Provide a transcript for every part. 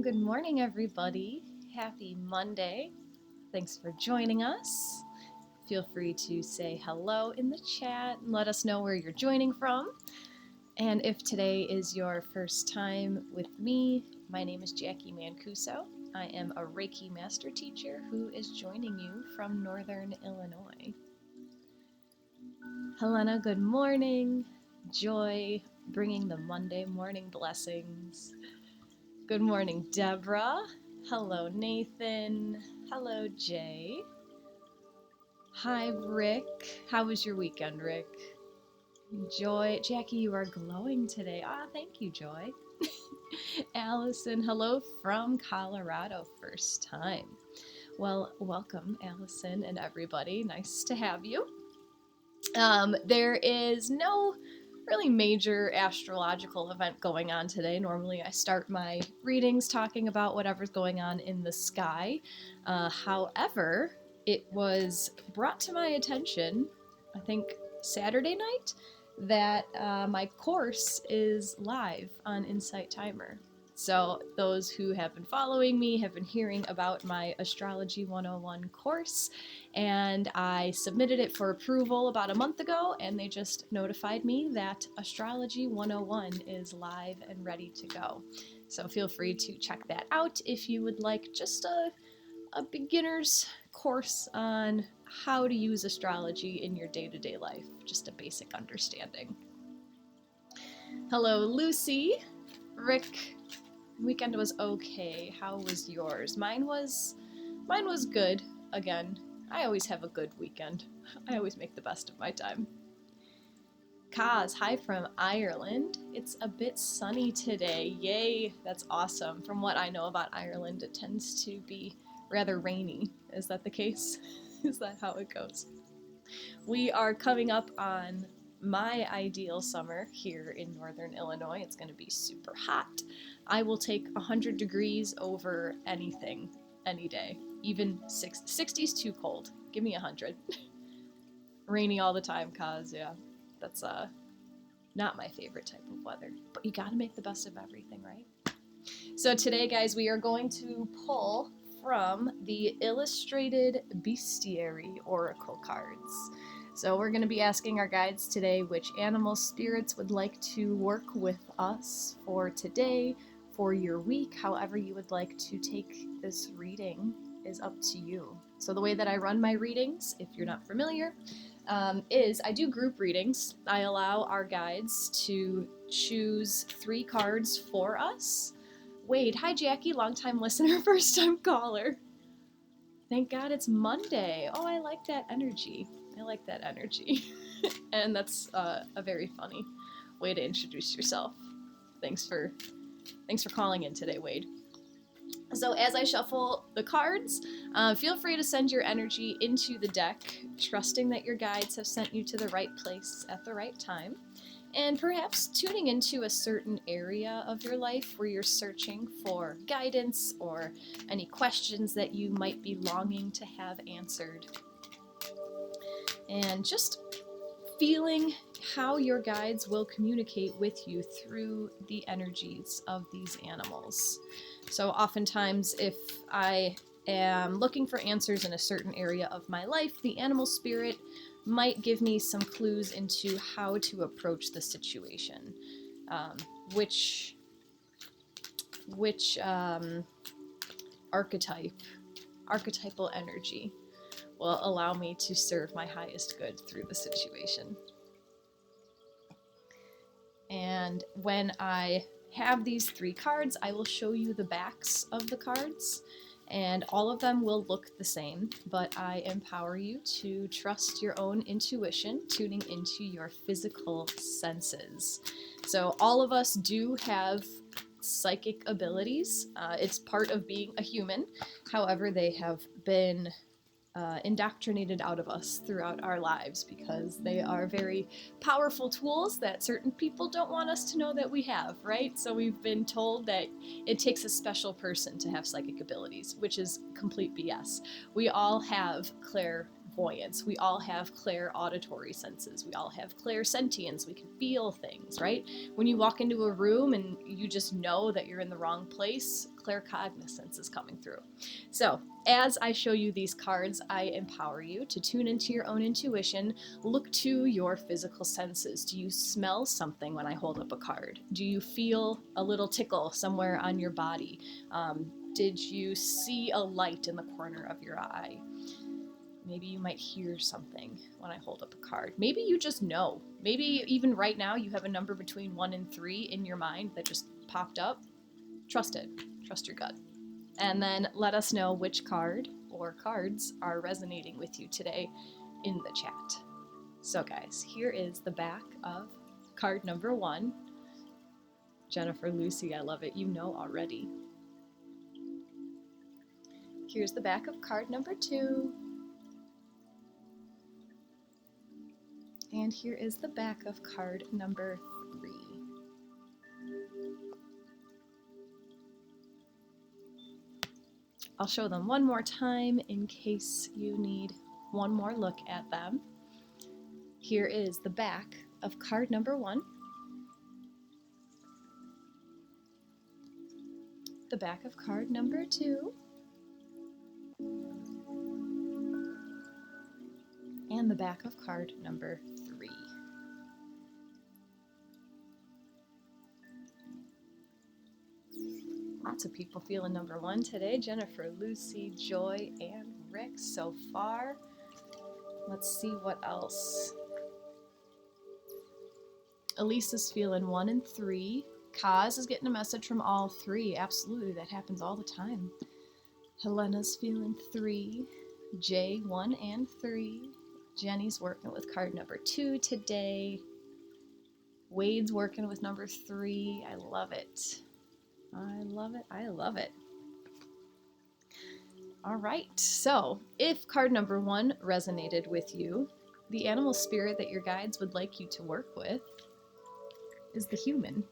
Good morning, everybody. Happy Monday. Thanks for joining us. Feel free to say hello in the chat and let us know where you're joining from. And if today is your first time with me, my name is Jacqui Mancuso. I am a Reiki master teacher who is joining you from Northern Illinois. Helena, good morning. Joy, bringing the Monday morning blessings. Good morning, Deborah. Hello, Nathan. Hello, Jay. Hi, Rick. How was your weekend, Rick? Joy. Jacqui, you are glowing today. Thank you, Joy. Allison, hello from Colorado, first time. Well, welcome, Allison and everybody. Nice to have you. There is no really major astrological event going on today. Normally I start my readings talking about whatever's going on in the sky. However, it was brought to my attention, I think Saturday night, that my course is live on Insight Timer. So those who have been following me have been hearing about my Astrology 101 course, and I submitted it for approval about a month ago, and they just notified me that Astrology 101 is live and ready to go. So feel free to check that out if you would like just a beginner's course on how to use astrology in your day-to-day life, just a basic understanding. Hello, Lucy. Rick, weekend was okay. How was yours? Mine was good. Again, I always have a good weekend. I always make the best of my time. Kaz, hi from Ireland. It's a bit sunny today. Yay, that's awesome. From what I know about Ireland, it tends to be rather rainy. Is that the case? Is that how it goes? We are coming up on my ideal summer here in Northern Illinois. It's going to be super hot. I will take 100 degrees over anything, any day. Even 60's too cold. Give me 100. Rainy all the time, cause yeah, that's not my favorite type of weather. But you gotta make the best of everything, right? So today, guys, we are going to pull from the Illustrated Bestiary Oracle cards. So we're going to be asking our guides today which animal spirits would like to work with us for today, for your week, however you would like to take this reading is up to you. So the way that I run my readings, if you're not familiar, is I do group readings. I allow our guides to choose 3 cards for us. Wade, hi Jacqui, long-time listener, first-time caller. Thank God it's Monday. Oh, I like that energy. And that's a very funny way to introduce yourself. Thanks for calling in today, Wade. So as I shuffle the cards, feel free to send your energy into the deck, trusting that your guides have sent you to the right place at the right time, and perhaps tuning into a certain area of your life where you're searching for guidance or any questions that you might be longing to have answered. And just feeling how your guides will communicate with you through the energies of these animals. So oftentimes, if I am looking for answers in a certain area of my life, the animal spirit might give me some clues into how to approach the situation, which archetypal energy will allow me to serve my highest good through the situation. And when I have these 3 cards, I will show you the backs of the cards, and all of them will look the same, but I empower you to trust your own intuition, tuning into your physical senses. So all of us do have psychic abilities. It's part of being a human. However, they have been indoctrinated out of us throughout our lives because they are very powerful tools that certain people don't want us to know that we have, right? So we've been told that it takes a special person to have psychic abilities, which is complete BS. We all have clairvoyance. We all have clairauditory senses. We all have clairsentience. We can feel things, right? When you walk into a room and you just know that you're in the wrong place, claircognizance is coming through. So as I show you these cards, I empower you to tune into your own intuition. Look to your physical senses. Do you smell something when I hold up a card? Do you feel a little tickle somewhere on your body? Did you see a light in the corner of your eye? Maybe you might hear something when I hold up a card. Maybe you just know. Maybe even right now you have a number between 1 and 3 in your mind that just popped up. Trust it. Trust your gut. And then let us know which card or cards are resonating with you today in the chat. So guys, here is the back of card number 1. Jennifer Lucy, I love it. You know already. Here's the back of card number 2. And here is the back of card number 3. I'll show them one more time in case you need one more look at them. Here is the back of card number 1, the back of card number 2, and the back of card number 3. Lots of people feeling number 1 today. Jennifer, Lucy, Joy, and Rick so far. Let's see what else. Elise is feeling 1 and 3. Kaz is getting a message from all 3. Absolutely, that happens all the time. Helena's feeling 3. Jay, 1 and 3. Jenny's working with card number 2 today. Wade's working with number 3. I love it. I love it. I love it. All right. So if card number 1 resonated with you, the animal spirit that your guides would like you to work with is the human.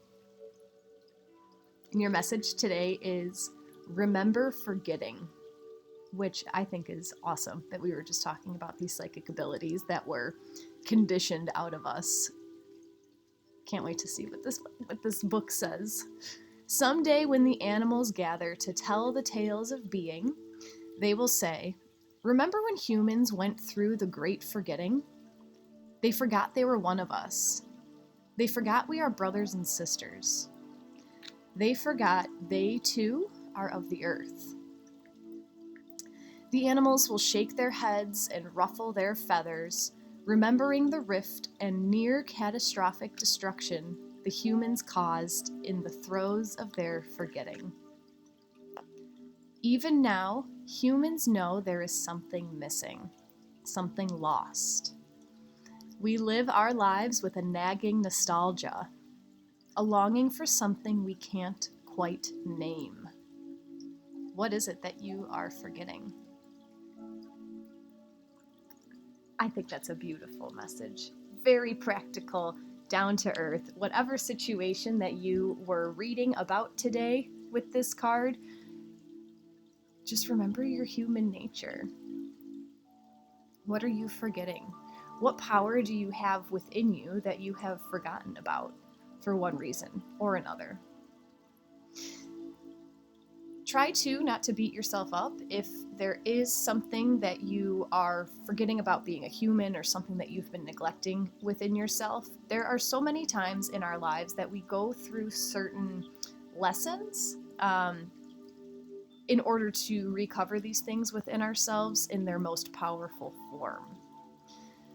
And your message today is remember forgetting, which I think is awesome that we were just talking about these psychic abilities that were conditioned out of us. Can't wait to see what this book says. Someday when the animals gather to tell the tales of being, they will say, remember when humans went through the great forgetting? They forgot they were one of us. They forgot we are brothers and sisters. They forgot they too are of the earth. The animals will shake their heads and ruffle their feathers, remembering the rift and near catastrophic destruction the humans caused in the throes of their forgetting. Even now, humans know there is something missing, something lost. We live our lives with a nagging nostalgia, a longing for something we can't quite name. What is it that you are forgetting? I think that's a beautiful message. Very practical, down to earth. Whatever situation that you were reading about today with this card, just remember your human nature. What are you forgetting? What power do you have within you that you have forgotten about for one reason or another? Try to not to beat yourself up if there is something that you are forgetting about being a human or something that you've been neglecting within yourself. There are so many times in our lives that we go through certain lessons in order to recover these things within ourselves in their most powerful form.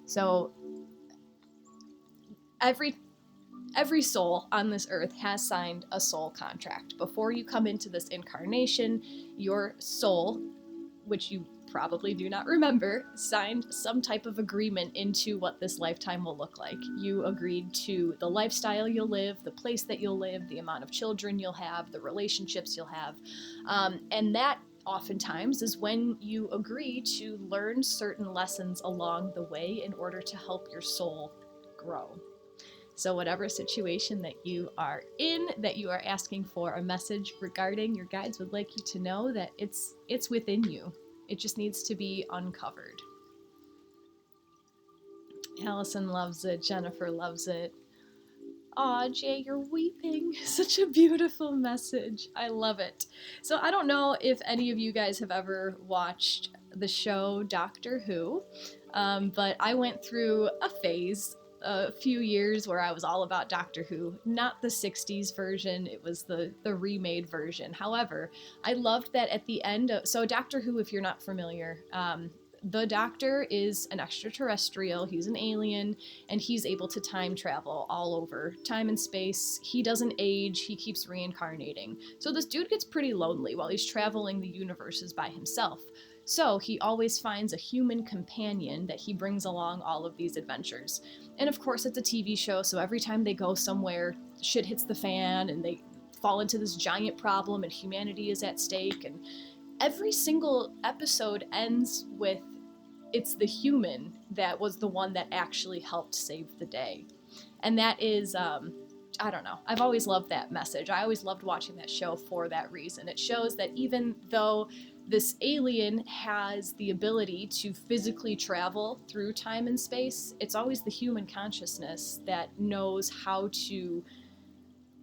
So every soul on this earth has signed a soul contract. Before you come into this incarnation, your soul, which you probably do not remember, signed some type of agreement into what this lifetime will look like. You agreed to the lifestyle you'll live, the place that you'll live, the amount of children you'll have, the relationships you'll have. And that oftentimes is when you agree to learn certain lessons along the way in order to help your soul grow. So whatever situation that you are in, that you are asking for a message regarding, your guides would like you to know that it's within you. It just needs to be uncovered. Allison loves it. Jennifer loves it. Aw, Jay, you're weeping. Such a beautiful message. I love it. So I don't know if any of you guys have ever watched the show Doctor Who, but I went through a phase a few years where I was all about Doctor Who. Not the 60s version, it was the remade version. However, I loved that at the end of... So Doctor Who, if you're not familiar, the Doctor is an extraterrestrial, he's an alien, and he's able to time travel all over time and space. He doesn't age, he keeps reincarnating. So this dude gets pretty lonely while he's traveling the universes by himself. So he always finds a human companion that he brings along all of these adventures. And of course it's a TV show, so every time they go somewhere, shit hits the fan and they fall into this giant problem and humanity is at stake. And every single episode ends with it's the human that was the one that actually helped save the day. And that is, I don't know, I've always loved that message. I always loved watching that show for that reason. It shows that even though this alien has the ability to physically travel through time and space, it's always the human consciousness that knows how to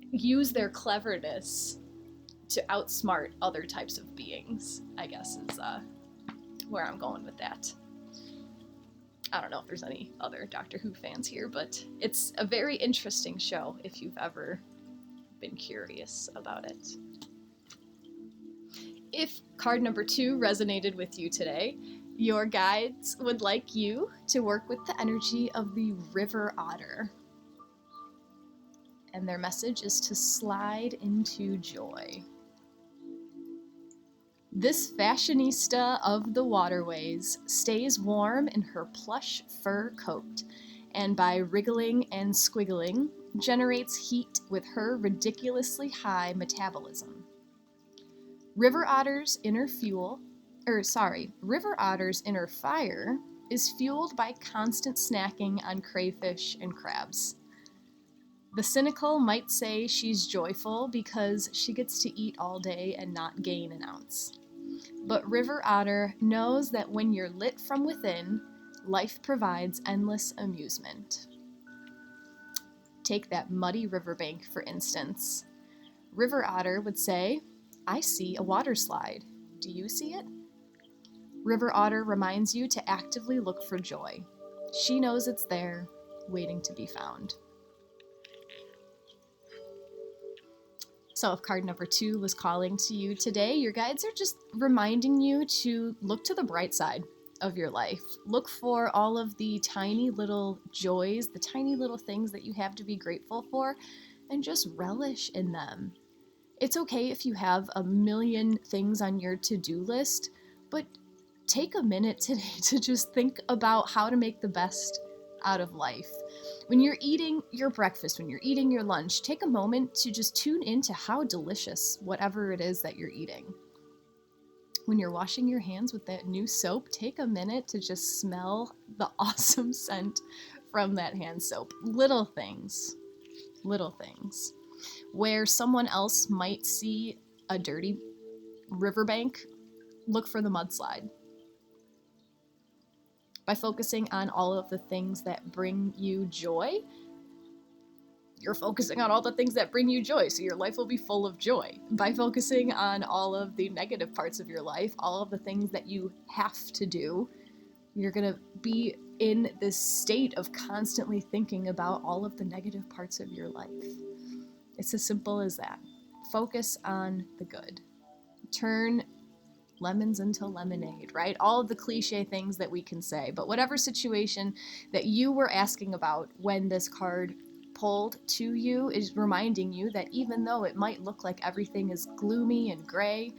use their cleverness to outsmart other types of beings, I guess is where I'm going with that. I don't know if there's any other Doctor Who fans here, but it's a very interesting show if you've ever been curious about it. If card number 2 resonated with you today, your guides would like you to work with the energy of the river otter. And their message is to slide into joy. This fashionista of the waterways stays warm in her plush fur coat, and by wriggling and squiggling, generates heat with her ridiculously high metabolism. River Otter's inner fire is fueled by constant snacking on crayfish and crabs. The cynical might say she's joyful because she gets to eat all day and not gain an ounce. But River Otter knows that when you're lit from within, life provides endless amusement. Take that muddy riverbank, for instance. River Otter would say, "I see a water slide. Do you see it?" River Otter reminds you to actively look for joy. She knows it's there, waiting to be found. So if card number 2 was calling to you today, your guides are just reminding you to look to the bright side of your life. Look for all of the tiny little joys, the tiny little things that you have to be grateful for, and just relish in them. It's okay if you have a million things on your to-do list, but take a minute today to just think about how to make the best out of life. When you're eating your breakfast, when you're eating your lunch, take a moment to just tune into how delicious whatever it is that you're eating. When you're washing your hands with that new soap, take a minute to just smell the awesome scent from that hand soap. Little things. Where someone else might see a dirty riverbank, look for the mudslide. By focusing on all of the things that bring you joy, you're focusing on all the things that bring you joy, so your life will be full of joy. By focusing on all of the negative parts of your life, all of the things that you have to do, you're going to be in this state of constantly thinking about all of the negative parts of your life. It's as simple as that. Focus on the good. Turn lemons into lemonade, right? All of the cliche things that we can say. But whatever situation that you were asking about when this card pulled to you is reminding you that even though it might look like everything is gloomy and gray,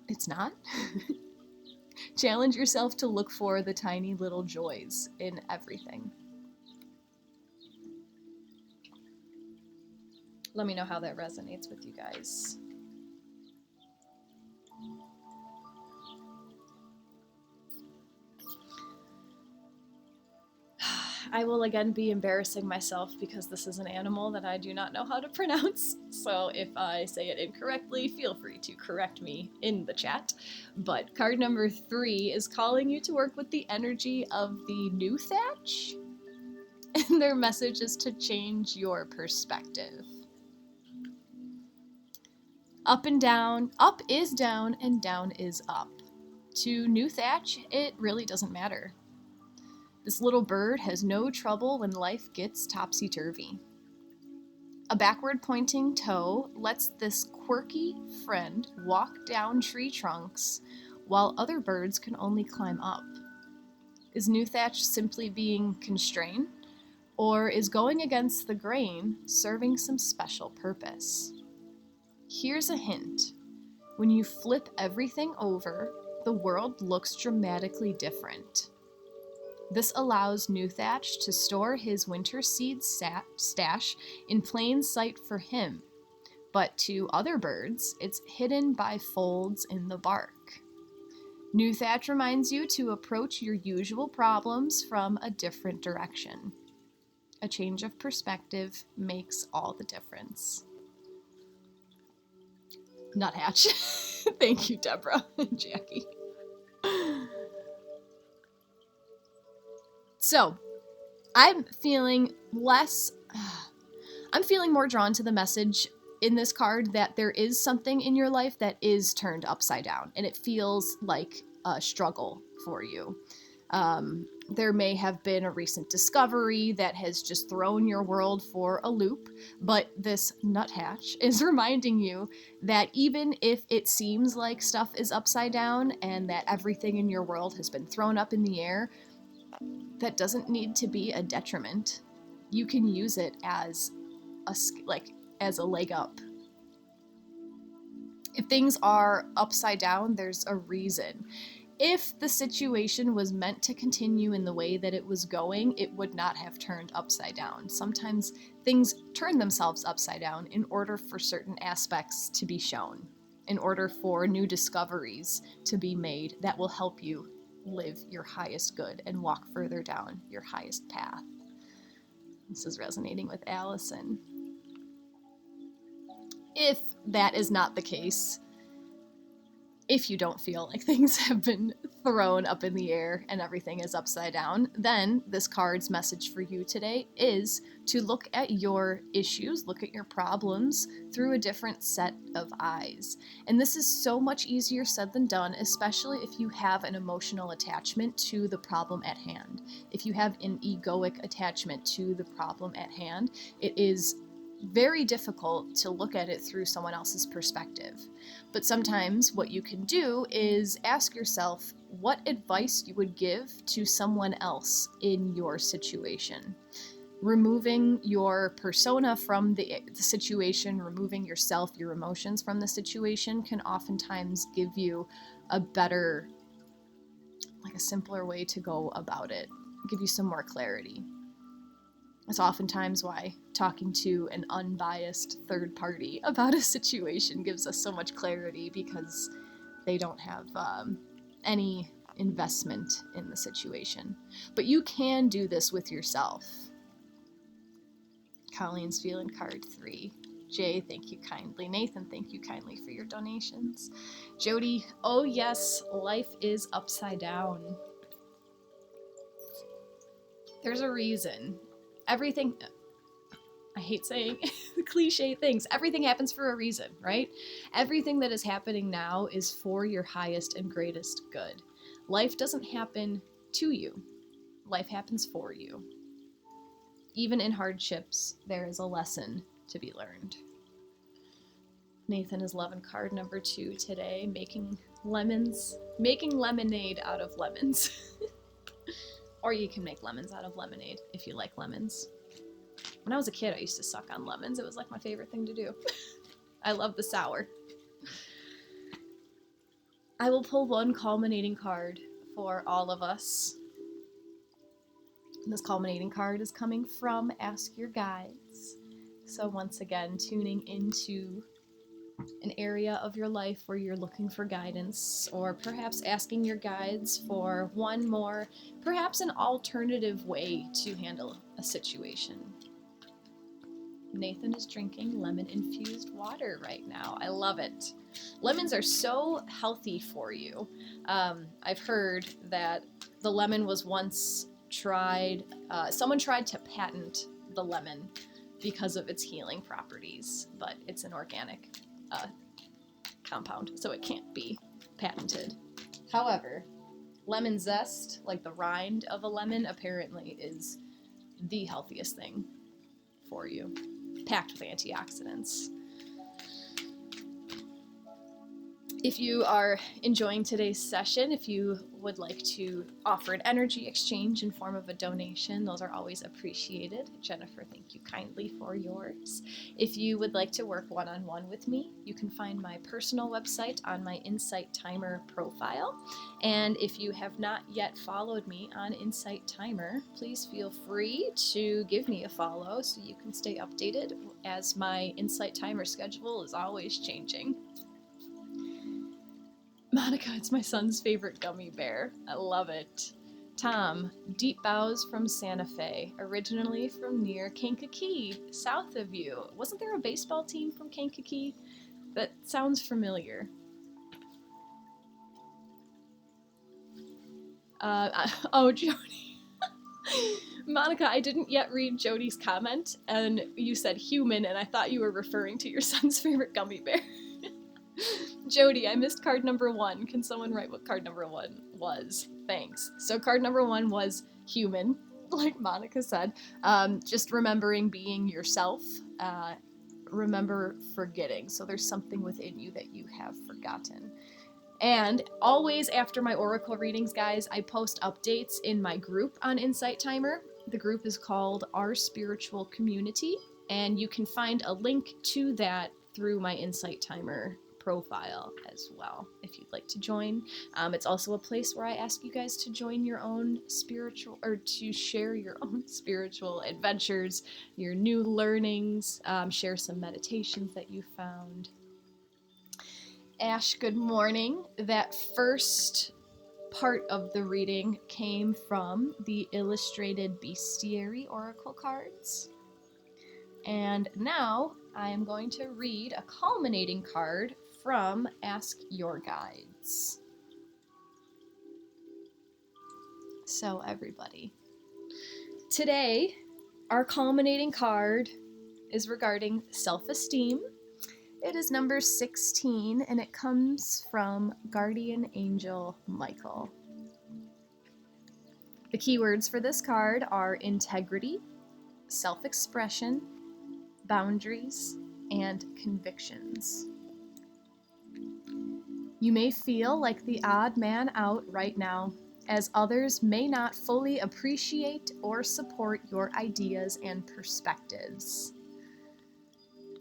it's not. Challenge yourself to look for the tiny little joys in everything. Let me know how that resonates with you guys. I will again be embarrassing myself because this is an animal that I do not know how to pronounce. So if I say it incorrectly, feel free to correct me in the chat. But card number 3 is calling you to work with the energy of the new thatch. and their message is to change your perspective. Up and down, up is down, and down is up. To New Thatch, it really doesn't matter. This little bird has no trouble when life gets topsy-turvy. A backward-pointing toe lets this quirky friend walk down tree trunks while other birds can only climb up. Is New Thatch simply being constrained, or is going against the grain serving some special purpose? Here's a hint. When you flip everything over, the world looks dramatically different. This allows New Thatch to store his winter seed stash in plain sight for him, but to other birds, it's hidden by folds in the bark. New Thatch reminds you to approach your usual problems from a different direction. A change of perspective makes all the difference. Nuthatch. Thank you, Deborah and Jacqui. So, I'm feeling more drawn to the message in this card that there is something in your life that is turned upside down, and it feels like a struggle for you. There may have been a recent discovery that has just thrown your world for a loop, but this nuthatch is reminding you that even if it seems like stuff is upside down and that everything in your world has been thrown up in the air, that doesn't need to be a detriment. You can use it as a leg up. If things are upside down, there's a reason. If the situation was meant to continue in the way that it was going, it would not have turned upside down. Sometimes things turn themselves upside down in order for certain aspects to be shown, in order for new discoveries to be made that will help you live your highest good and walk further down your highest path. This is resonating with Allison. If that is not the case, if you don't feel like things have been thrown up in the air and everything is upside down, then this card's message for you today is to look at your issues, look at your problems through a different set of eyes. And this is so much easier said than done, especially if you have an emotional attachment to the problem at hand. If you have an egoic attachment to the problem at hand, it is very difficult to look at it through someone else's perspective. But sometimes what you can do is ask yourself what advice you would give to someone else in your situation. Removing your persona from the situation, removing yourself, your emotions from the situation can oftentimes give you a better, a simpler way to go about it, give you some more clarity. It's oftentimes why talking to an unbiased third party about a situation gives us so much clarity, because they don't have any investment in the situation. But you can do this with yourself. Colleen's feeling card 3. Jay, thank you kindly. Nathan, thank you kindly for your donations. Jody, oh yes, life is upside down. There's a reason. Everything, I hate saying cliche things, everything happens for a reason, right? Everything that is happening now is for your highest and greatest good. Life doesn't happen to you. Life happens for you. Even in hardships, there is a lesson to be learned. Nathan is loving card number 2 today, making lemonade out of lemons. Or you can make lemons out of lemonade if you like lemons. When I was a kid, I used to suck on lemons. It was like my favorite thing to do. I love the sour. I will pull one culminating card for all of us. And this culminating card is coming from Ask Your Guides. So once again, tuning into an area of your life where you're looking for guidance, or perhaps asking your guides for one more, perhaps an alternative way to handle a situation. Nathan is drinking lemon-infused water right now. I love it. Lemons are so healthy for you. I've heard that the lemon was once someone tried to patent the lemon because of its healing properties, but it's an organic compound, so it can't be patented. However, lemon zest, like the rind of a lemon, apparently is the healthiest thing for you, packed with antioxidants. If you are enjoying today's session, if you would like to offer an energy exchange in form of a donation, those are always appreciated. Jennifer, thank you kindly for yours. If you would like to work one-on-one with me, you can find my personal website on my Insight Timer profile. And if you have not yet followed me on Insight Timer, please feel free to give me a follow so you can stay updated, as my Insight Timer schedule is always changing. Monica, it's my son's favorite gummy bear. I love it. Tom, deep bows from Santa Fe, originally from near Kankakee, south of you. Wasn't there a baseball team from Kankakee? That sounds familiar. Jody. Monica, I didn't yet read Jody's comment, and you said human, and I thought you were referring to your son's favorite gummy bear. Jody, I missed card number 1. Can someone write what card number 1 was? Thanks. So card number 1 was human, like Monica said. Just remembering being yourself. Remember forgetting. So there's something within you that you have forgotten. And always after my oracle readings, guys, I post updates in my group on Insight Timer. The group is called Our Spiritual Community, and you can find a link to that through my Insight Timer profile as well, if you'd like to join. It's also a place where I ask you guys to join your own spiritual, or to share your own spiritual adventures, your new learnings, share some meditations that you found. Ash, good morning. That first part of the reading came from the Illustrated Bestiary Oracle cards. And now I am going to read a culminating card from Ask Your Guides. So everybody, today our culminating card is regarding self-esteem. It is number 16, and it comes from Guardian Angel Michael. The keywords for this card are integrity, self-expression, boundaries, and convictions. You may feel like the odd man out right now, as others may not fully appreciate or support your ideas and perspectives.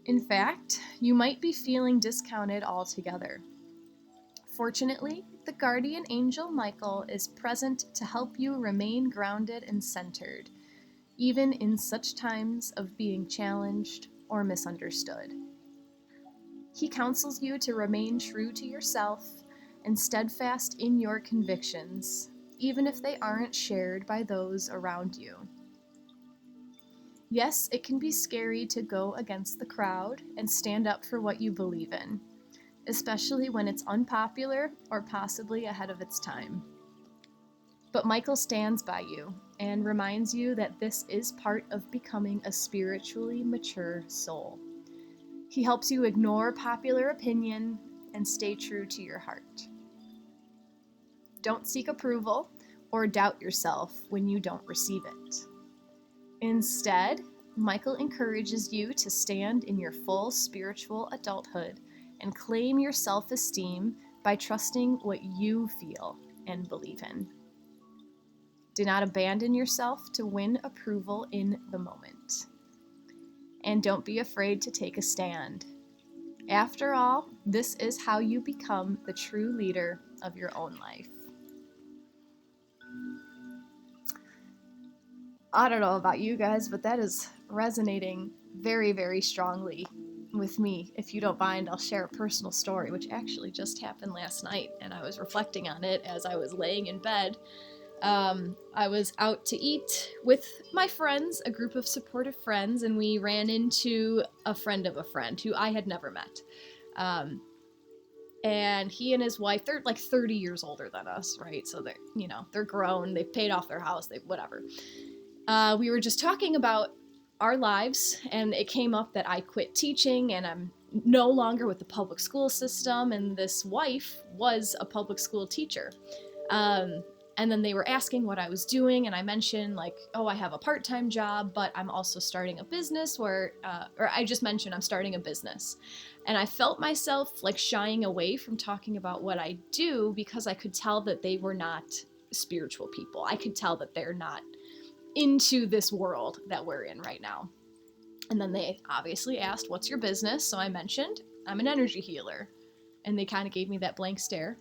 In fact, you might be feeling discounted altogether. Fortunately, the guardian angel Michael is present to help you remain grounded and centered, even in such times of being challenged or misunderstood. He counsels you to remain true to yourself and steadfast in your convictions, even if they aren't shared by those around you. Yes, it can be scary to go against the crowd and stand up for what you believe in, especially when it's unpopular or possibly ahead of its time. But Michael stands by you and reminds you that this is part of becoming a spiritually mature soul. He helps you ignore popular opinion and stay true to your heart. Don't seek approval or doubt yourself when you don't receive it. Instead, Michael encourages you to stand in your full spiritual adulthood and claim your self-esteem by trusting what you feel and believe in. Do not abandon yourself to win approval in the moment. And don't be afraid to take a stand. After all, this is how you become the true leader of your own life. I don't know about you guys, but that is resonating very, very strongly with me. If you don't mind, I'll share a personal story, which actually just happened last night, and I was reflecting on it as I was laying in bed. I was out to eat with my friends, a group of supportive friends, and we ran into a friend of a friend who I had never met. And he and his wife, they're like 30 years older than us, right? So they're grown, they've paid off their house, whatever. We were just talking about our lives, and it came up that I quit teaching and I'm no longer with the public school system, and this wife was a public school teacher. And then they were asking what I was doing, and I mentioned like, oh, I have a part-time job, but I'm also starting a business or I just mentioned I'm starting a business. And I felt myself like shying away from talking about what I do because I could tell that they were not spiritual people. I could tell that they're not into this world that we're in right now. And then they obviously asked, what's your business? So I mentioned, I'm an energy healer. And they kind of gave me that blank stare.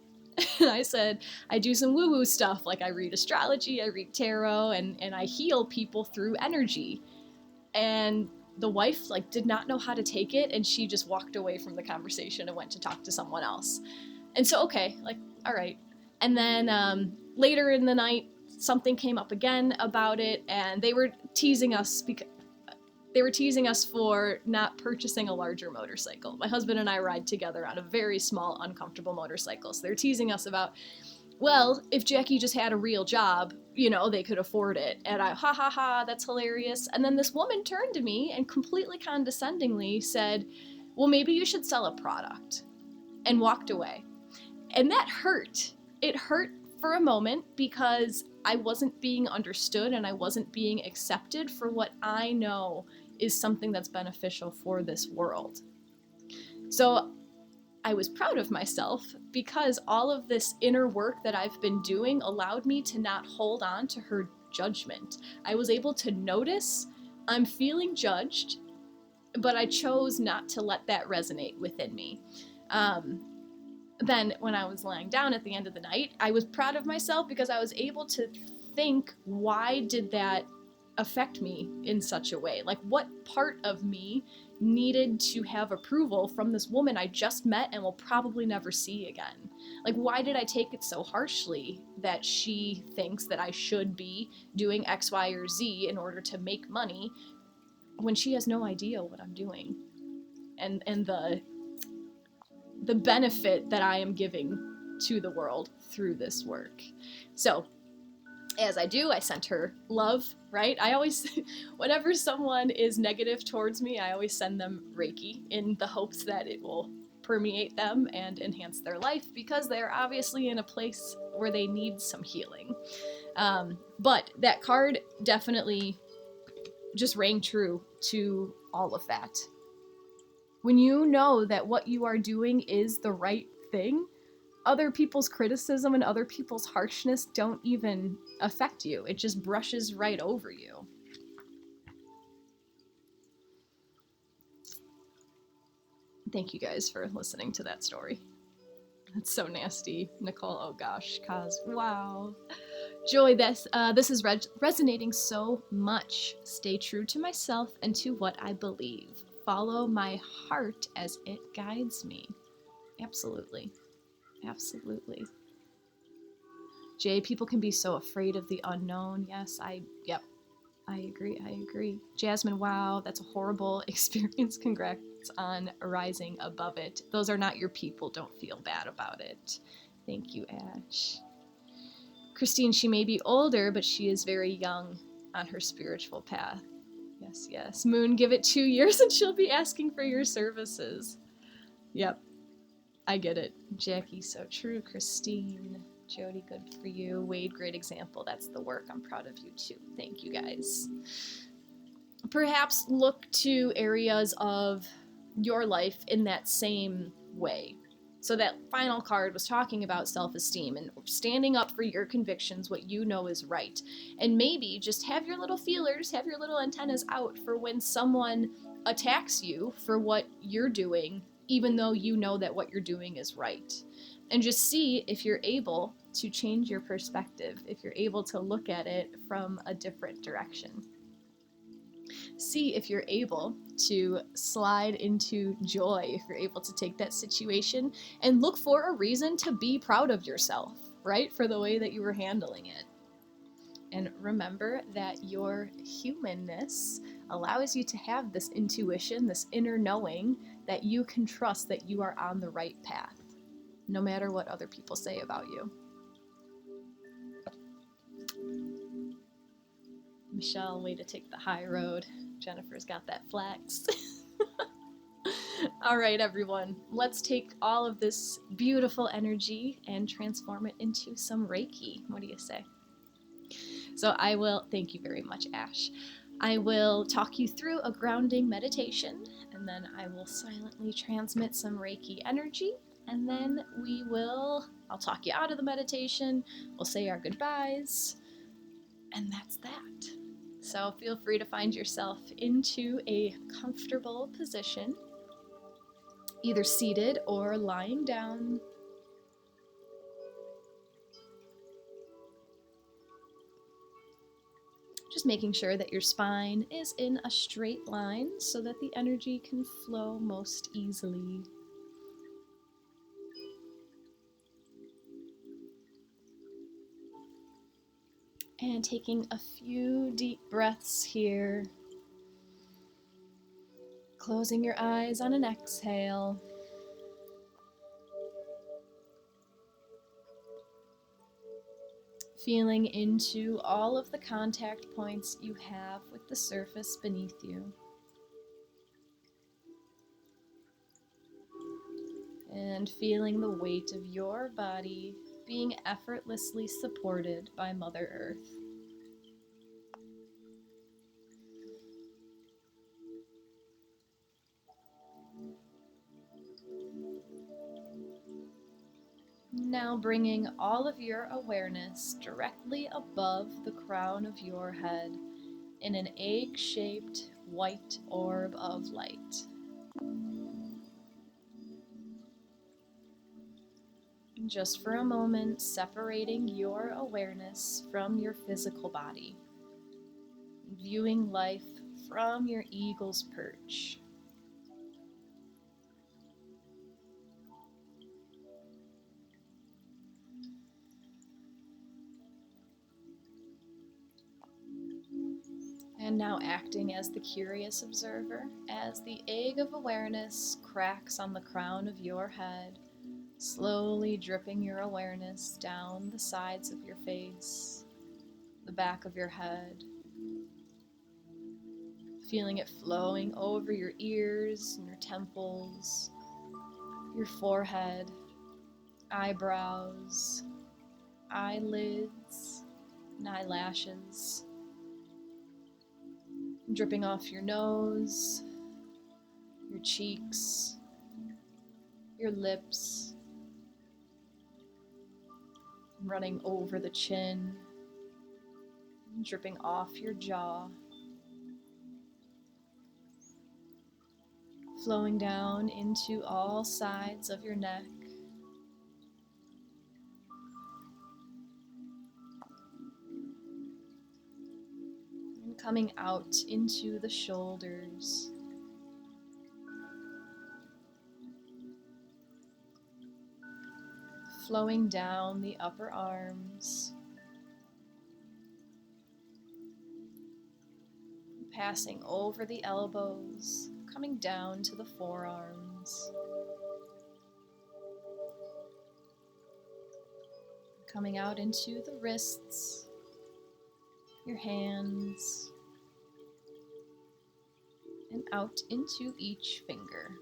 And I said, I do some woo-woo stuff, like I read astrology, I read tarot, and I heal people through energy. And the wife like did not know how to take it, and she just walked away from the conversation and went to talk to someone else. And so, okay, like, all right. And then later in the night, something came up again about it, and they were teasing us for not purchasing a larger motorcycle. My husband and I ride together on a very small, uncomfortable motorcycle. So they're teasing us about, well, if Jacqui just had a real job, they could afford it. And I, ha ha ha, that's hilarious. And then this woman turned to me and completely condescendingly said, well, maybe you should sell a product, and walked away. And that hurt. It hurt for a moment because I wasn't being understood and I wasn't being accepted for what I know is something that's beneficial for this world. So I was proud of myself because all of this inner work that I've been doing allowed me to not hold on to her judgment. I was able to notice I'm feeling judged, but I chose not to let that resonate within me. Then when I was lying down at the end of the night, I was proud of myself because I was able to think, why did that affect me in such a way? Like, what part of me needed to have approval from this woman I just met and will probably never see again? Like, why did I take it so harshly that she thinks that I should be doing X, Y, or Z in order to make money when she has no idea what I'm doing and the benefit that I am giving to the world through this work? So as I do, I sent her love, right? I always, whenever someone is negative towards me, I always send them Reiki in the hopes that it will permeate them and enhance their life, because they're obviously in a place where they need some healing. But that card definitely just rang true to all of that. When you know that what you are doing is the right thing, other people's criticism and other people's harshness don't even affect you. It just brushes right over you. Thank you guys for listening to that story. That's so nasty. Nicole, oh gosh. Kaz, wow. Joy, this is resonating so much. Stay true to myself and to what I believe. Follow my heart as it guides me. Absolutely. Absolutely. Jay, people can be so afraid of the unknown. Yes, I agree. Jasmine, wow, that's a horrible experience. Congrats on rising above it. Those are not your people. Don't feel bad about it. Thank you, Ash. Christine, she may be older, but she is very young on her spiritual path. Yes. Moon, give it 2 years and she'll be asking for your services. Yep, I get it. Jacqui, so true. Christine, Jody, good for you. Wade, great example. That's the work. I'm proud of you too. Thank you guys. Perhaps look to areas of your life in that same way. So that final card was talking about self-esteem and standing up for your convictions, what you know is right. And maybe just have your little feelers, have your little antennas out for when someone attacks you for what you're doing, even though you know that what you're doing is right. And just see if you're able to change your perspective, if you're able to look at it from a different direction. See if you're able to slide into joy, if you're able to take that situation and look for a reason to be proud of yourself, right? For the way that you were handling it. And remember that your humanness allows you to have this intuition, this inner knowing that you can trust that you are on the right path. no matter what other people say about you. Michelle, way to take the high road. Jennifer's got that flex. All right, everyone, let's take all of this beautiful energy and transform it into some Reiki. What do you say? So thank you very much, Ash. I will talk you through a grounding meditation, and then I will silently transmit some Reiki energy, and then I'll talk you out of the meditation, we'll say our goodbyes, and that's that. So feel free to find yourself into a comfortable position, either seated or lying down. Just making sure that your spine is in a straight line so that the energy can flow most easily. And taking a few deep breaths here. Closing your eyes on an exhale. Feeling into all of the contact points you have with the surface beneath you. And feeling the weight of your body being effortlessly supported by Mother Earth. Now bringing all of your awareness directly above the crown of your head in an egg-shaped white orb of light. Just for a moment, separating your awareness from your physical body, viewing life from your eagle's perch. And now acting as the curious observer, as the egg of awareness cracks on the crown of your head, slowly dripping your awareness down the sides of your face, the back of your head, feeling it flowing over your ears and your temples, your forehead, eyebrows, eyelids, and eyelashes, dripping off your nose, your cheeks, your lips, running over the chin, dripping off your jaw, flowing down into all sides of your neck, and coming out into the shoulders, flowing down the upper arms, passing over the elbows, coming down to the forearms, coming out into the wrists, your hands, and out into each finger.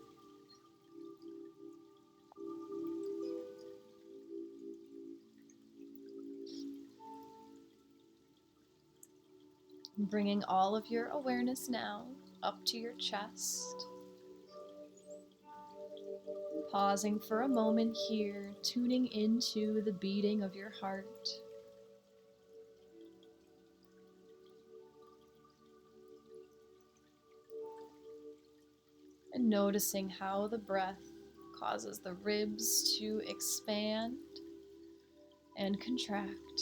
Bringing all of your awareness now up to your chest. Pausing for a moment here, tuning into the beating of your heart. And noticing how the breath causes the ribs to expand and contract.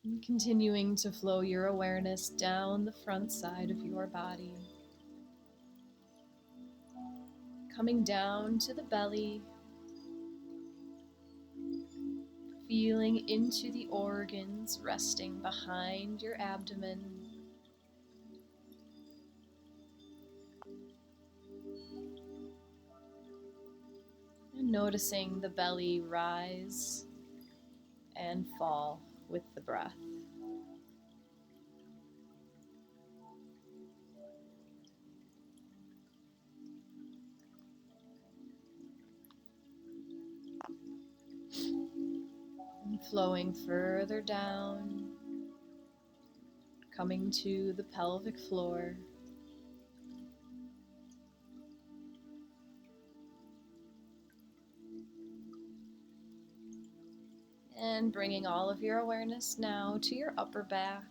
And continuing to flow your awareness down the front side of your body. Coming down to the belly, feeling into the organs resting behind your abdomen. And noticing the belly rise and fall with the breath. And flowing further down, coming to the pelvic floor. And bringing all of your awareness now to your upper back.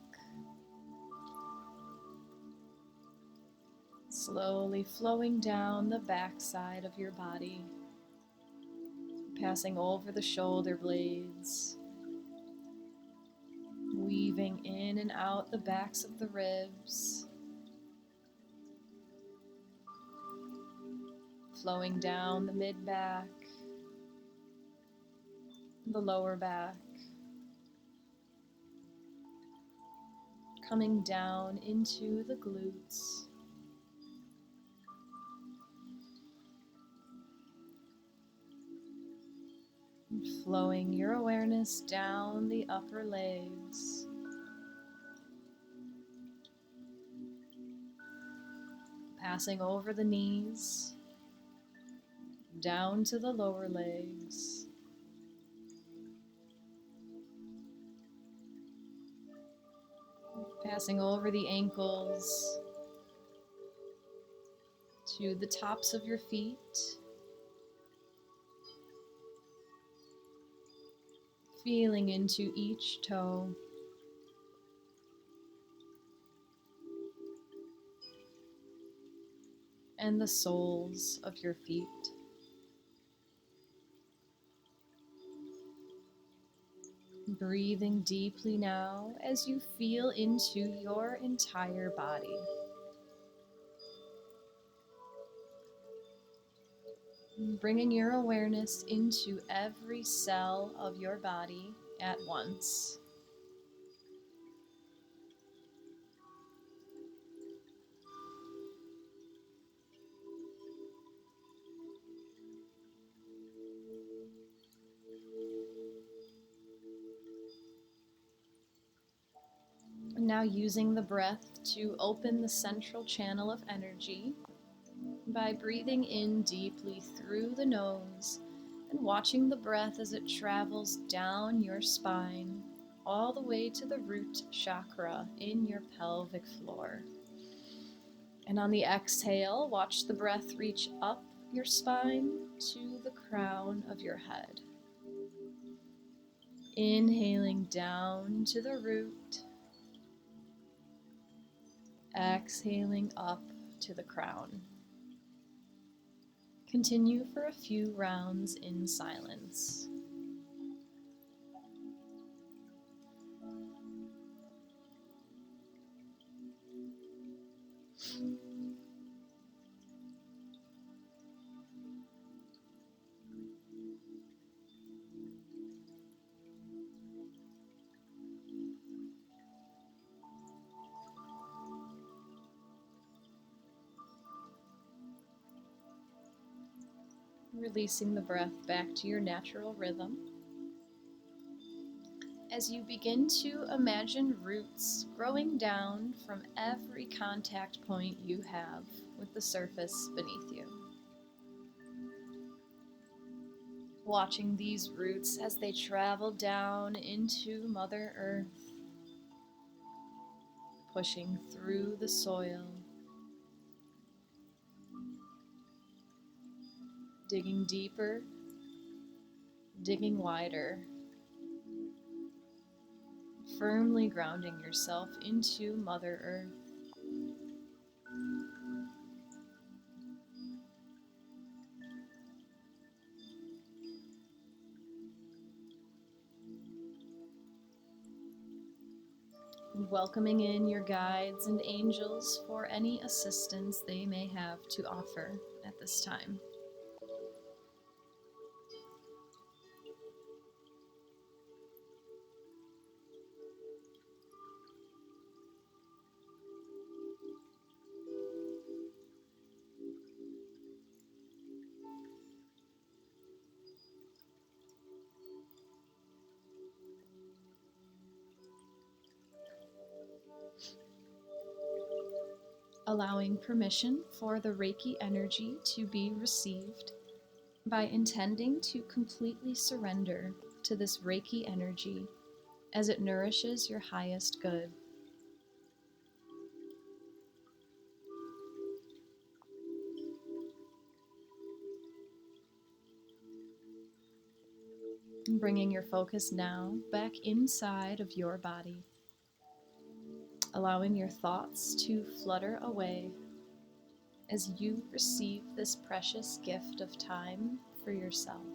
Slowly flowing down the back side of your body, passing over the shoulder blades, weaving in and out the backs of the ribs, flowing down the mid-back, the lower back, coming down into the glutes. And flowing your awareness down the upper legs. Passing over the knees, down to the lower legs. Passing over the ankles, to the tops of your feet. Feeling into each toe. And the soles of your feet. Breathing deeply now as you feel into your entire body. Bringing your awareness into every cell of your body at once. And now using the breath to open the central channel of energy by breathing in deeply through the nose and watching the breath as it travels down your spine all the way to the root chakra in your pelvic floor. And on the exhale, watch the breath reach up your spine to the crown of your head. Inhaling down to the root, exhaling up to the crown. Continue for a few rounds in silence. Releasing the breath back to your natural rhythm. As you begin to imagine roots growing down from every contact point you have with the surface beneath you. Watching these roots as they travel down into Mother Earth, pushing through the soil, digging deeper, digging wider, firmly grounding yourself into Mother Earth. And welcoming in your guides and angels for any assistance they may have to offer at this time. Allowing permission for the Reiki energy to be received by intending to completely surrender to this Reiki energy as it nourishes your highest good. Bringing your focus now back inside of your body, allowing your thoughts to flutter away as you receive this precious gift of time for yourself.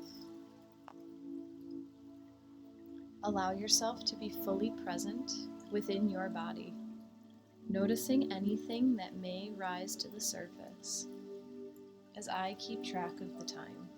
Allow yourself to be fully present within your body, noticing anything that may rise to the surface as I keep track of the time.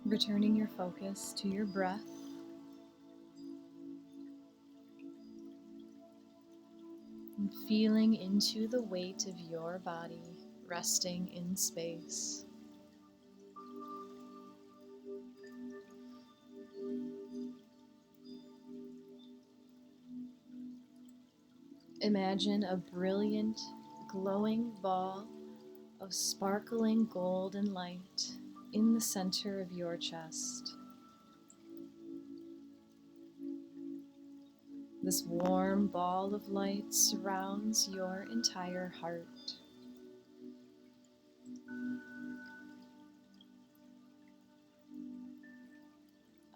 Returning your focus to your breath, and feeling into the weight of your body resting in space. Imagine a brilliant, glowing ball of sparkling golden light in the center of your chest. This warm ball of light surrounds your entire heart.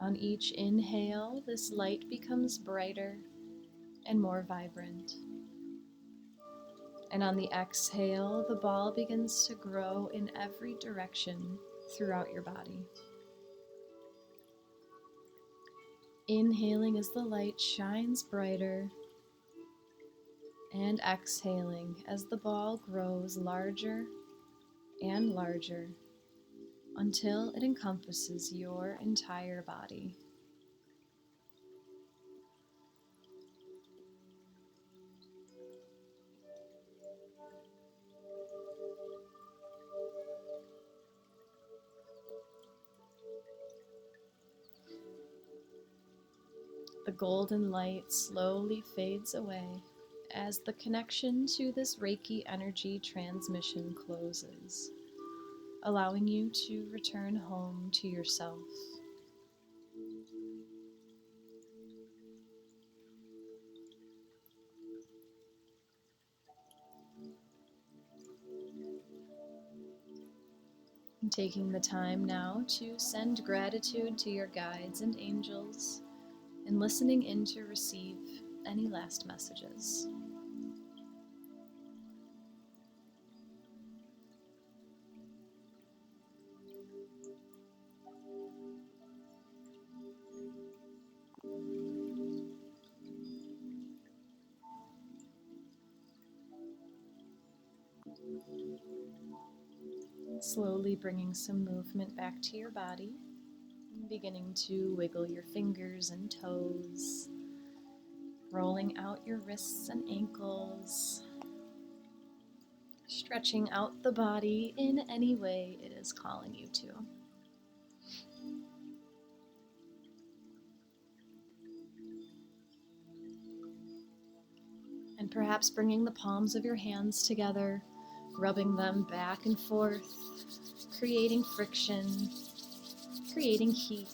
On each inhale, this light becomes brighter and more vibrant. And on the exhale, the ball begins to grow in every direction throughout your body. Inhaling as the light shines brighter, and exhaling as the ball grows larger and larger until it encompasses your entire body. The golden light slowly fades away as the connection to this Reiki energy transmission closes, allowing you to return home to yourself. And taking the time now to send gratitude to your guides and angels, and listening in to receive any last messages. Slowly bringing some movement back to your body, beginning to wiggle your fingers and toes, rolling out your wrists and ankles, stretching out the body in any way it is calling you to. And perhaps bringing the palms of your hands together, rubbing them back and forth, creating friction, creating heat.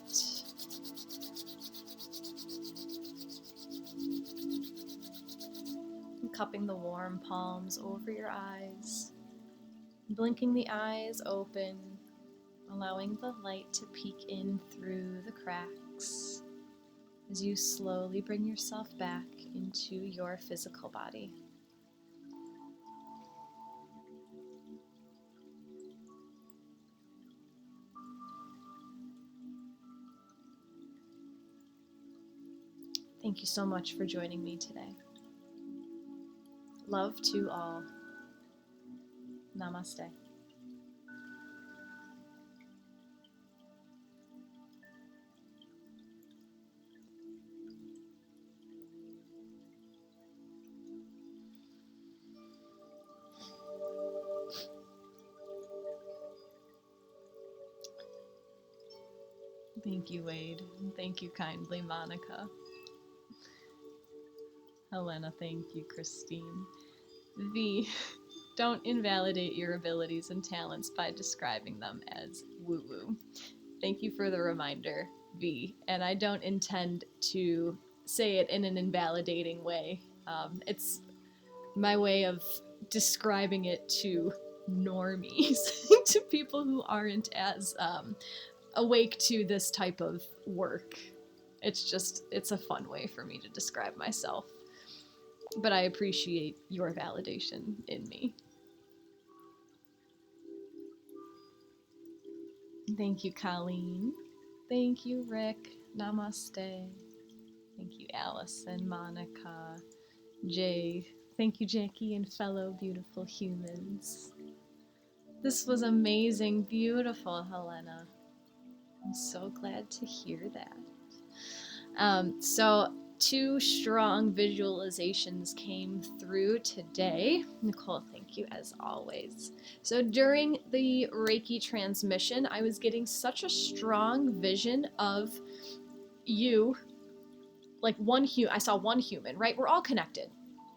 And cupping the warm palms over your eyes, blinking the eyes open, allowing the light to peek in through the cracks as you slowly bring yourself back into your physical body. Thank you so much for joining me today. Love to all. Namaste. Thank you, Wade. Thank you kindly, Monica. Helena, thank you, Christine. V, don't invalidate your abilities and talents by describing them as woo-woo. Thank you for the reminder, V, and I don't intend to say it in an invalidating way. It's my way of describing it to normies, to people who aren't as awake to this type of work. It's a fun way for me to describe myself. But I appreciate your validation in me. Thank you, Colleen. Thank you, Rick. Namaste. Thank you, Allison, Monica, Jay. Thank you, Jacqui, and fellow beautiful humans. This was amazing, beautiful, Helena. I'm so glad to hear that. So 2 strong visualizations came through today. Nicole, thank you as always. So during the Reiki transmission, I was getting such a strong vision of you, like I saw one human, right? We're all connected.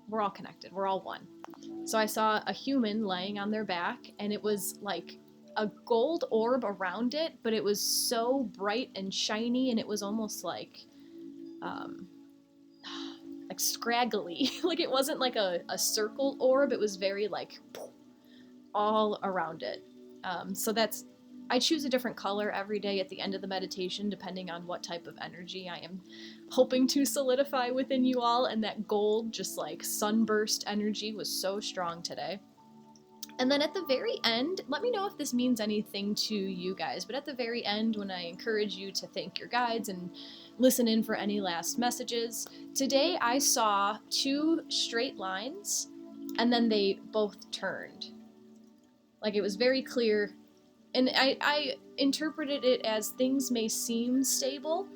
We're all one. So I saw a human laying on their back, and it was like a gold orb around it, but it was so bright and shiny, and it was almost like scraggly. Like it wasn't like a circle orb, it was very like all around it. So that's, I choose a different color every day at the end of the meditation, depending on what type of energy I am hoping to solidify within you all, and that gold, just like sunburst energy, was so strong today. And then at the very end, let me know if this means anything to you guys, but at the very end, when I encourage you to thank your guides and listen in for any last messages, today I saw 2 straight lines, and then they both turned. Like it was very clear, and I interpreted it as things may seem stable,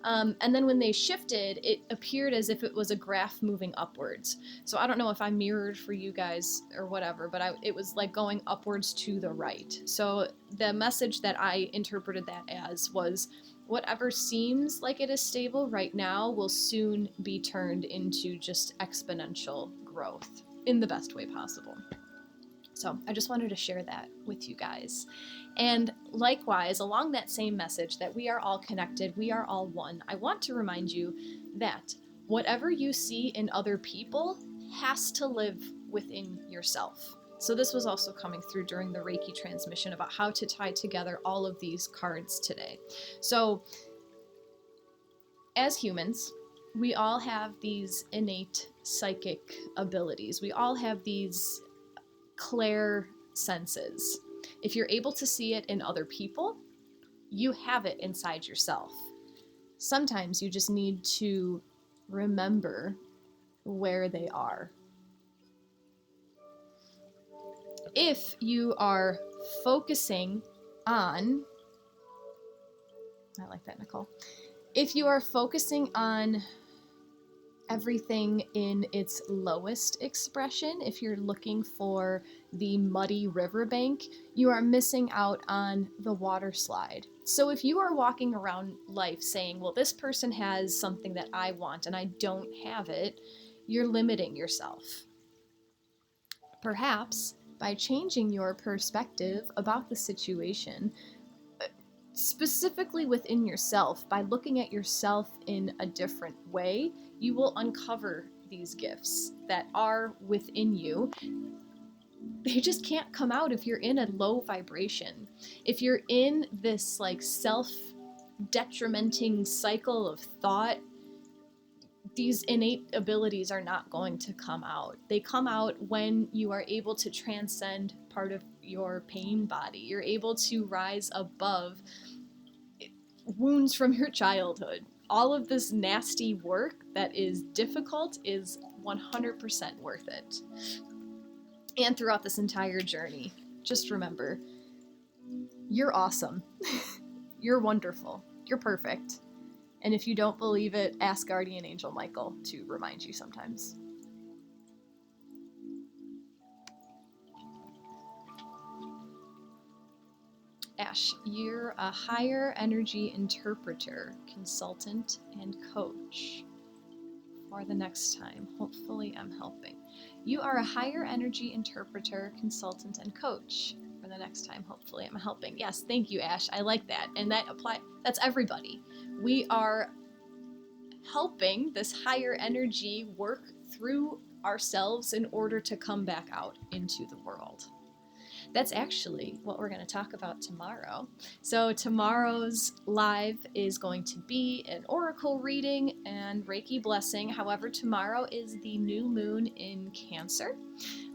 and then when they shifted, it appeared as if it was a graph moving upwards. So I don't know if I mirrored for you guys or whatever, but it was like going upwards to the right. So the message that I interpreted that as was, whatever seems like it is stable right now will soon be turned into just exponential growth in the best way possible. So I just wanted to share that with you guys. And likewise, along that same message that we are all connected, we are all one, I want to remind you that whatever you see in other people has to live within yourself. So this was also coming through during the Reiki transmission about how to tie together all of these cards today. So as humans, we all have these innate psychic abilities. We all have these clair senses. If you're able to see it in other people, you have it inside yourself. Sometimes you just need to remember where they are. If you are focusing on, I like that, Nicole. If you are focusing on everything in its lowest expression, if you're looking for the muddy riverbank, you are missing out on the water slide. So if you are walking around life saying, well, this person has something that I want and I don't have it, you're limiting yourself. Perhaps by changing your perspective about the situation, specifically within yourself, by looking at yourself in a different way, you will uncover these gifts that are within you. They just can't come out if you're in a low vibration. If you're in this like self-detrimenting cycle of thought, these innate abilities are not going to come out. They come out when you are able to transcend part of your pain body. You're able to rise above wounds from your childhood. All of this nasty work that is difficult is 100% worth it. And throughout this entire journey, just remember, you're awesome. You're wonderful. You're perfect. And if you don't believe it, ask Guardian Angel Michael to remind you sometimes. Ash, you're a higher energy interpreter, consultant, and coach. For the next time, hopefully I'm helping. You are a higher energy interpreter, consultant, and coach. For the next time, hopefully I'm helping. Yes, thank you, Ash. I like that. And that's everybody. We are helping this higher energy work through ourselves in order to come back out into the world. That's actually what we're going to talk about tomorrow. So tomorrow's live is going to be an oracle reading and Reiki blessing. However, tomorrow is the new moon in Cancer.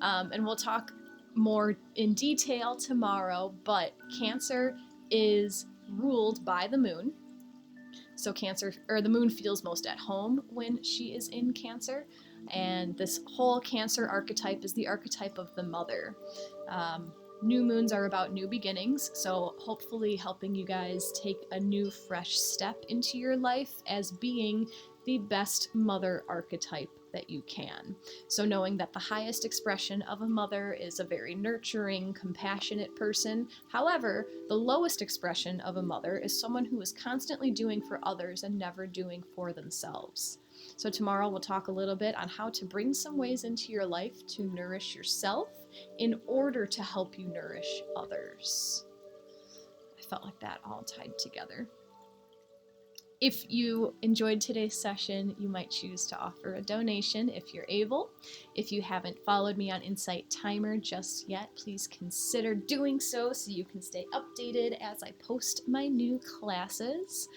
And we'll talk more in detail tomorrow, but Cancer is ruled by the moon. So Cancer, or the moon, feels most at home when she is in Cancer. And this whole Cancer archetype is the archetype of the mother. New moons are about new beginnings, so hopefully helping you guys take a new, fresh step into your life as being the best mother archetype that you can. So knowing that the highest expression of a mother is a very nurturing, compassionate person. However, the lowest expression of a mother is someone who is constantly doing for others and never doing for themselves. So tomorrow we'll talk a little bit on how to bring some ways into your life to nourish yourself in order to help you nourish others. felt like that all tied together. If you enjoyed today's session, you might choose to offer a donation if you're able. If you haven't followed me on Insight Timer just yet, please consider doing so you can stay updated as I post my new classes.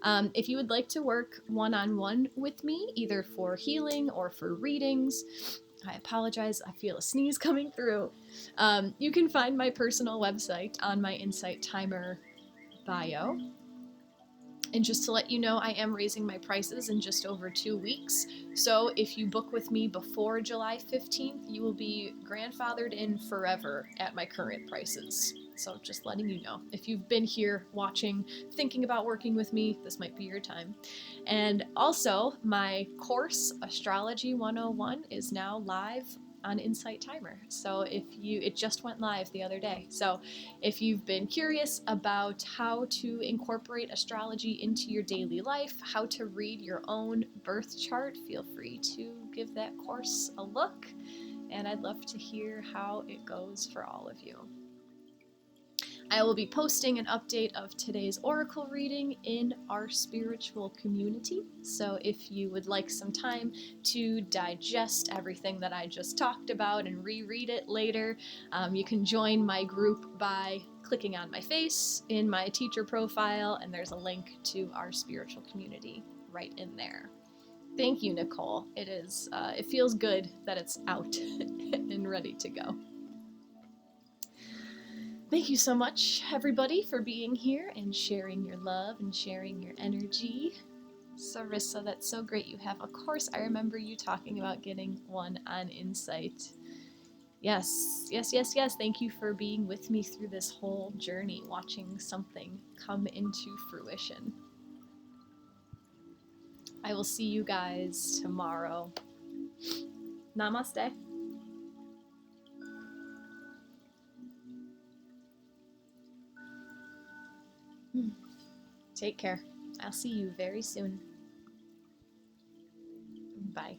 If you would like to work one-on-one with me, either for healing or for readings, I apologize, I feel a sneeze coming through. You can find my personal website on my Insight Timer bio. And just to let you know, I am raising my prices in just over 2 weeks. So if you book with me before July 15th, you will be grandfathered in forever at my current prices. So just letting you know. If you've been here watching, thinking about working with me, this might be your time. And also, my course, Astrology 101, is now live on Insight Timer. So it just went live the other day. So if you've been curious about how to incorporate astrology into your daily life, how to read your own birth chart, feel free to give that course a look. And I'd love to hear how it goes for all of you. I will be posting an update of today's oracle reading in our spiritual community. So if you would like some time to digest everything that I just talked about and reread it later, you can join my group by clicking on my face in my teacher profile, and there's a link to our spiritual community right in there. Thank you, Nicole. It feels good that it's out and ready to go. Thank you so much, everybody, for being here and sharing your love and sharing your energy. Sarissa, that's so great you have a course. I remember you talking about getting one on Insight. Yes. Thank you for being with me through this whole journey, watching something come into fruition. I will see you guys tomorrow. Namaste. Take care. I'll see you very soon. Bye.